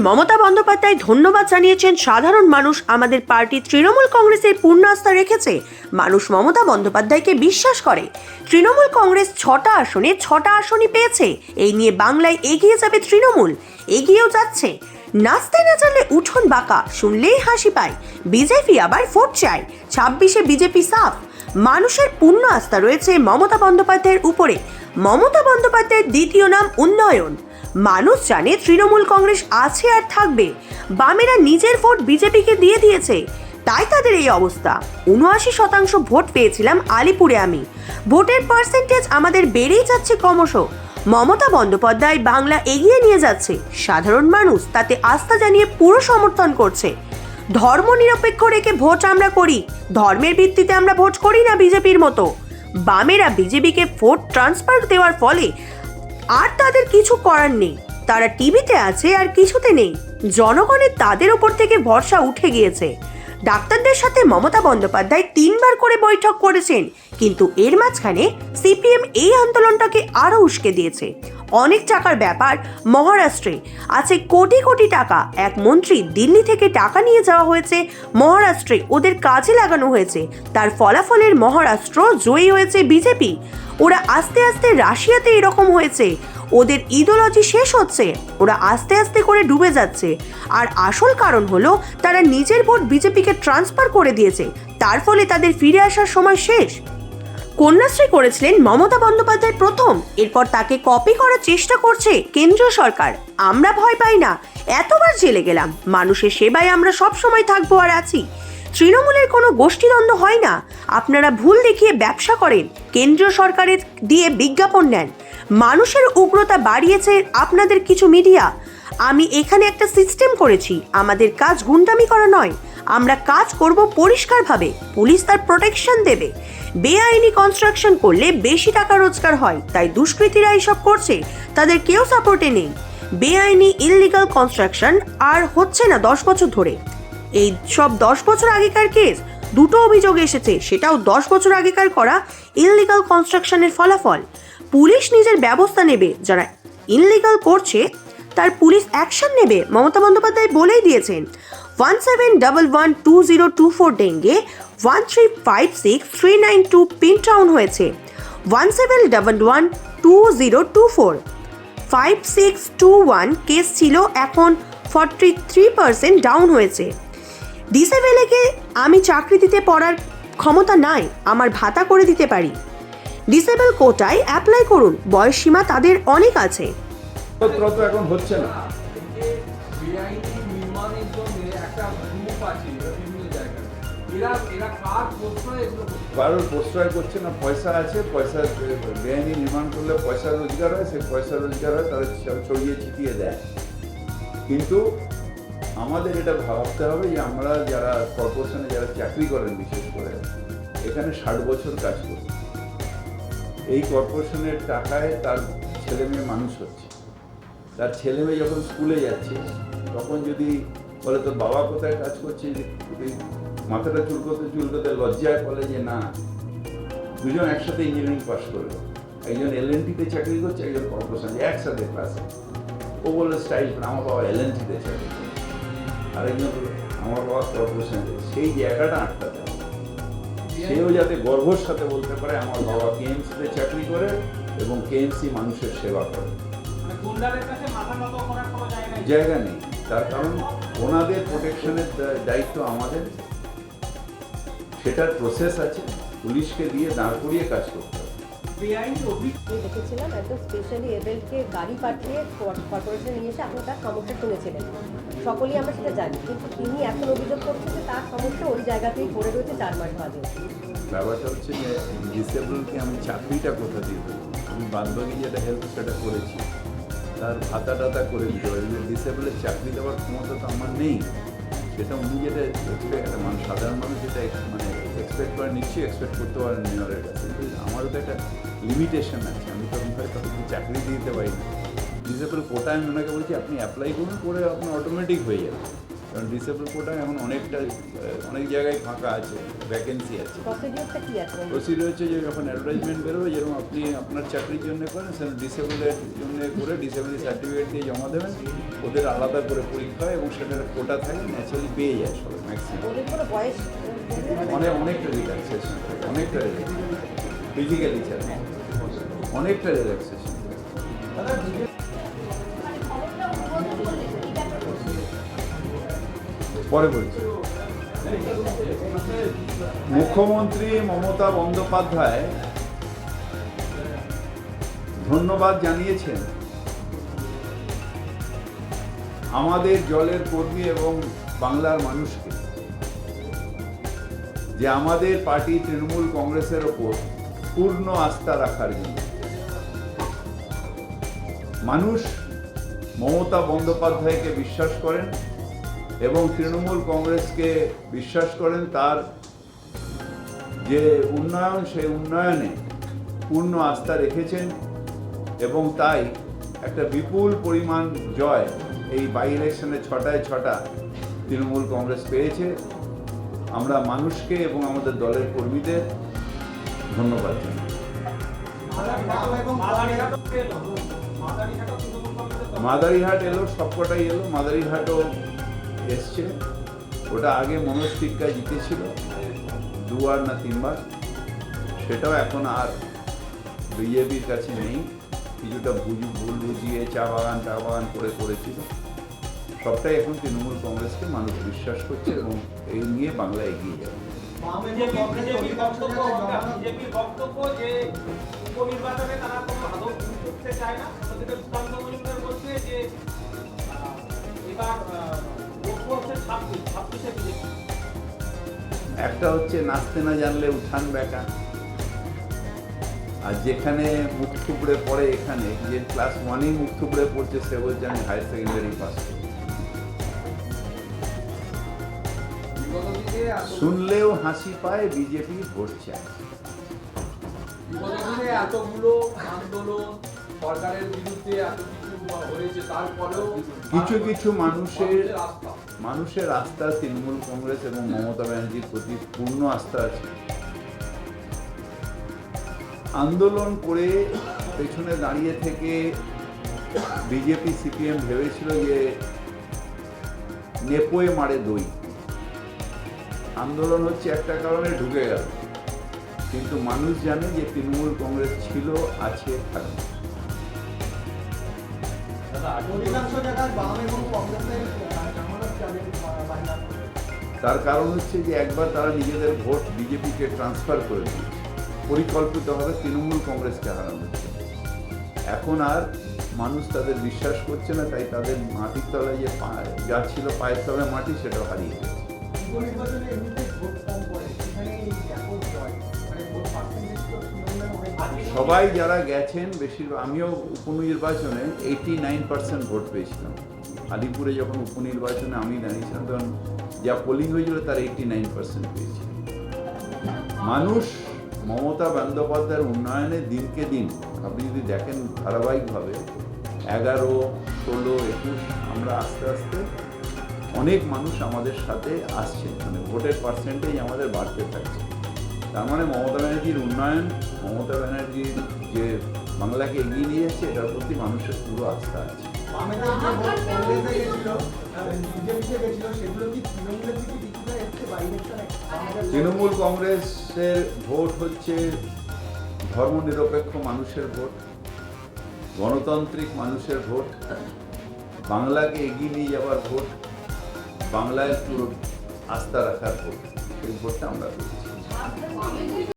মমতা বন্দ্যোপাধ্যায় ধন্যবাদ জানিয়েছেন সাধারণ মানুষ আমাদের পার্টি তৃণমূল কংগ্রেসের পূর্ণ আস্থা রেখেছে। মানুষ মমতা বন্দ্যোপাধ্যায়কে বিশ্বাস করে। তৃণমূল কংগ্রেস 6টা আসনে 6টা আসনই পেয়েছে। এই নিয়ে বাংলায় এগিয়ে যাবে তৃণমূল, এগিয়েও যাচ্ছে। নাচতে না জানলে উঠোন বাঁকা, শুনলেই হাসি পায়। বিজেপি আবার ভোট চায়। 26-এ বিজেপি সাফ। মানুষের পূর্ণ আস্থা রয়েছে মমতা বন্দ্যোপাধ্যায়ের উপরে। মমতা বন্দ্যোপাধ্যায়ের দ্বিতীয় নাম উন্নয়ন। মানুষ জানে তৃণমূল কংগ্রেস আছে আর থাকবে। বামেরা নিজের ভোট বিজেপিকে দিয়ে দিয়েছে, তাই তাদের এই অবস্থা। 79% ভোট পেয়েছিলাম আলিপুরে আমি। ভোটের পার্সেন্টেজ আমাদের বেড়েই যাচ্ছে ক্রমশ। মমতা বন্দ্যোপাধ্যায় বাংলা এগিয়ে নিয়ে যাচ্ছে। সাধারণ মানুষ তাতে আস্থা জানিয়ে পুরো সমর্থন করছে। ধর্ম নিরপেক্ষ রেখে ভোট আমরা করি, ধর্মের ভিত্তিতে আমরা ভোট করি না বিজেপির মতো। বামেরা বিজেপিকে ভোট ট্রান্সফার দেওয়ার ফলে আর তাদের কিছু করার নেই। তারা টিভিতে আছে আর কিছুতে নেই। জনগণের তাদের ওপর থেকে ভরসা উঠে গিয়েছে। ডাক্তারদের সাথে মমতা বন্দ্যোপাধ্যায় 3বার করে বৈঠক করেছেন, কিন্তু এর মাঝখানে সিপিএম এই আন্দোলনটাকে আরো উস্কে দিয়েছে। অনেক টাকার ব্যাপার। মহারাষ্ট্রে আছে কোটি কোটি টাকা। এক মন্ত্রী দিল্লি থেকে টাকা নিয়ে যাওয়া হয়েছে মহারাষ্ট্রে, ওদের কাজে লাগানো হয়েছে। তার ফলাফলের মহারাষ্ট্র জয়ী হয়েছে বিজেপি। ওরা আস্তে আস্তে রাশিয়াতে এরকম হয়েছে। ওদের ইডিওলজি শেষ হচ্ছে, ওরা আস্তে আস্তে করে ডুবে যাচ্ছে। আর আসল কারণ হলো তারা নিজের ভোট বিজেপিকে ট্রান্সফার করে দিয়েছে, তার ফলে তাদের ফিরে আসার সময় শেষ। কন্যাশ্রী করেছিলেন মমতা বন্দ্যোপাধ্যায় প্রথম, এরপর তাকে কপি করার চেষ্টা করছে কেন্দ্রীয় সরকার। আমরা ভয় পাই না, এতবার জেলে গেলাম, মানুষের সেবায় আমরা সব সময় থাকবো আর আছি। তৃণমূলের কোনো গোষ্ঠীদ্বন্দ্ব হয় না। আপনারা ভুল দেখিয়ে ব্যবসা করেন, কেন্দ্রীয় সরকারের দিয়ে বিজ্ঞাপন নেন। মানুষের উগ্রতা বাড়িয়েছে আপনাদের কিছু মিডিয়া। আমি এখানে একটা সিস্টেম করেছি, আমাদের কাজ গুন্ডামি করা নয়। আমরা কাজ করব পরিষ্কারভাবে, পুলিশ তার প্রোটেকশন দেবে। বেআইনি কনস্ট্রাকশন করলে বেশি টাকা রোজগার হয়, তাই দুষ্কৃতীরা এইসব করছে, তাদের কেউ সাপোর্টে নেই। বেআইনি ইললিগাল কনস্ট্রাকশন আর হচ্ছে না 10 বছর ধরে। এই সব 10 বছর আগেকার কেস, 2টো অভিযোগ এসেছে, সেটাও 10 বছর আগেকার করা ইললিগাল কনস্ট্রাকশনের ফলাফল। পুলিশ নিজের ব্যবস্থা নেবে, যারা ইললিগাল করছে তার পুলিশ অ্যাকশন নেবে। মমতা বন্দ্যোপাধ্যায় বলেই দিয়েছেন। 17112024 ডেঙ্গে, 1356392 পিন টাউন হয়েছে। 17112024 5621 কেস ছিল, এখন 43% ডাউন হয়েছে। ডিসেবেলকে আমি চাকরি দিতে পড়ার ক্ষমতা নাই, আমার ভাতা করে দিতে পারি। ডিসেবল কোটায় অ্যাপ্লাই করুন, বয়স সীমা তাদের অনেক আছে। এখন হচ্ছে না। কারোর প্রশ্রয় করছে না, পয়সা আছে, পয়সা বেআইনি নির্মাণ করলে পয়সা রোজগার হয়, সেই পয়সা রোজগার হয় তারা ছড়িয়ে ছিটিয়ে দেয়। কিন্তু আমাদের এটা ভাবতে হবে যে আমরা যারা কর্পোরেশনে যারা চাকরি করেন, বিশেষ করে এখানে 60 বছর কাজ করি, এই কর্পোরেশনের টাকায় তার ছেলে মেয়ে মানুষ হচ্ছে। তার ছেলে মেয়ে যখন স্কুলে যাচ্ছে তখন যদি বলে তোর বাবা কোথায় কাজ করছে, মাথাটা চুলকোতে লজ্জায় বলে যে না, দুজন একসাথে ইঞ্জিনিয়ারিং পাস করলো, একজন এলএনটিতে চাকরি করছে, একজন কর্পোরেশন, একসাথে ক্লাসে। ও বললো স্টাইল, আমার বাবা এলএনটিতে চাকরি করে, আরেকজন বললো আমার বাবা কর্পোরেশনে। সেই জায়গাটা আটকাতে হবে। সেও যাতে গর্বর সাথে বলতে পারে আমার বাবা কেএমসিতে চাকরি করে এবং কেএমসি মানুষের সেবা করে। জায়গা নেই, তার কারণ ওনাদের প্রোটেকশনের দায়িত্ব আমাদের, সেটার প্রসেস আছে, পুলিশকে দিয়ে দাঁড় করিয়ে কাজ করতে হবে। দেখেছিলাম একদম স্পেশালি এবেলকে গাড়ি পাঠিয়ে কর্পোরেশনে নিয়ে এসে আপনি তার সমস্যা শুনেছিলেন, সকলেই আমরা সেটা জানি, কিন্তু তিনি এখন অভিযোগ করছেন যে তার সমস্যা ওই জায়গাতেই পড়ে রয়েছে 4 মাস বাদে। ব্যাপারটা হচ্ছে যে ডিসেবলকে আমি চাকরিটা কোথা দিয়ে দেবো? আমি বাদবাকি যেটা হেল্প সেটা করেছি, তার ভাতা টাতা করে দিতে পারি। ডিসেবলের চাকরি দেওয়ার ক্ষমতা তো আমার নেই, সেটা উনি যেটা সাধারণ মানুষ যেটা এক্সপেক্ট করে, নিশ্চয়ই এক্সপেক্ট করতে পারেন মেয়রের কাছে। কিন্তু আমারও তো একটা লিমিটেশন আছে, আমি তো তাদেরকে চাকরি দিতে পারি না। ডিসেবল কোটায় আমি ওনাকে বলছি আপনি অ্যাপ্লাই করুন, করে আপনার অটোমেটিক হয়ে যাবে, কারণ ডিসেবল কোটায় এখন অনেক জায়গায় ফাঁকা আছে, ভ্যাকেন্সি আছে। প্রসিডিওর হচ্ছে যে যখন অ্যাডভার্টাইজমেন্ট বেরোবে, যেরকম আপনি আপনার চাকরির জন্য করেন, সেরকম ডিসেবলের জন্য করে ডিসেবল সার্টিফিকেট দিয়ে জমা দেবেন, ওদের আলাদা করে পরীক্ষা হয় এবং সেটার কোটা থাকে, ন্যাচারালি পেয়ে যায় সবাই ম্যাক্সিমাম। ওদের কোনো বয়স অনেকটা রিল্যাক্সেশন, অনেকটা ফিজিক্যালি চ্যালেঞ্জ, অনেকটা রিল্যাক্সেশন। পরে বলছি। মুখ্যমন্ত্রী মমতা বন্দ্যোপাধ্যায় ধন্যবাদ জানিয়েছেন আমাদের জলের কর্মী এবং বাংলার মানুষকে, যে আমাদের পার্টি তৃণমূল কংগ্রেসের ওপর পূর্ণ আস্থা রাখার জন্য। মানুষ মমতা বন্দ্যোপাধ্যায়কে বিশ্বাস করেন এবং তৃণমূল কংগ্রেসকে বিশ্বাস করেন। তার যে উন্নয়ন, সেই উন্নয়নে পূর্ণ আস্থা রেখেছেন এবং তাই একটা বিপুল পরিমাণ জয় এই বাই ইলেকশনে 6টায় 6টা তৃণমূল কংগ্রেস পেয়েছে। আমরা মানুষকে এবং আমাদের দলের কর্মীদের ধন্যবাদ জানাই। মাদারিহাট এলো, সবকটাই এলো। মাদারিহাটও এসছে। ওটা আগে মনোজ টিক্কা জিতেছিল 2বার না 3বার, সেটাও এখন আর বিজেপির কাছে নেই। কিছুটা ভুল বুঝিয়ে চা বাগান করে করেছিল। সবটাই এখন তৃণমূল কংগ্রেসকে মানুষ বিশ্বাস করছে এবং এই নিয়ে বাংলা এগিয়ে যাবে। একটা হচ্ছে নাচতে না জানলে উঠান বেকা, আর যেখানে মুখ থুবড়ে পড়ে, এখানে যে ক্লাস 1-এই মুখ থুবড়ে পড়ছে সে বলছে আমি হায়ার সেকেন্ডারি পাস করি। শুনলেও হাসি পায়, বিজেপি ভোট চায়। এতগুলো আন্দোলন সরকারের বিরুদ্ধে এত কিছু হয়েছে, তারপরেও কিছু মানুষের আস্থা তৃণমূল কংগ্রেস এবং মমতা ব্যানার্জির প্রতি পূর্ণ আস্থা আছে। আন্দোলন করে পেছনে দাঁড়িয়ে থেকে বিজেপি সিপিএম ভেবেছিল যে নেপোয়ে মারে দই। আন্দোলন হচ্ছে একটা কারণে ঢুকে গেল, কিন্তু মানুষ জানে যে তৃণমূল কংগ্রেস ছিল, আছে, থাকবে। তার কারণ হচ্ছে যে একবার তারা নিজেদের ভোট বিজেপিকে ট্রান্সফার করে দিয়েছে, পরিকল্পিতভাবে তৃণমূল কংগ্রেসকে হারানো হচ্ছে। এখন আর মানুষ তাদের বিশ্বাস করছে না, তাই তাদের মাটির তলায় যে যা ছিল পায়ের তলায় মাটি, সেটাও হারিয়ে গেছে। সবাই যারা গেছেন, বেশিরভাগ, আমিও উপনির্বাচনে 89% ভোট পেয়েছিলাম। আলিপুরে যখন উপনির্বাচনে আমি দাঁড়িয়েছিলাম, তখন যা পোলিং হয়েছিল তার 89% পেয়েছি। মানুষ মমতা বন্দ্যোপাধ্যায়ের উন্নয়নে দিনকে দিন, আপনি যদি দেখেন ধারাবাহিকভাবে 11, 16, 21, আমরা আস্তে আস্তে অনেক মানুষ আমাদের সাথে আসছে, মানে ভোটের পার্সেন্টেজ আমাদের বাড়তে থাকছে। তার মানে মমতা ব্যানার্জির উন্নয়ন, মমতা ব্যানার্জির যে বাংলাকে এগিয়ে নিয়ে যাচ্ছে, এটার প্রতি মানুষের পুরো আস্থা আছে। তৃণমূল কংগ্রেসের ভোট হচ্ছে ধর্মনিরপেক্ষ মানুষের ভোট, গণতান্ত্রিক মানুষের ভোট, বাংলাকে এগিয়ে নিয়ে যাওয়ার ভোট, বাংলায় পুরো আস্থা রাখার ভোট। এই ভোটটা আমরা করেছি।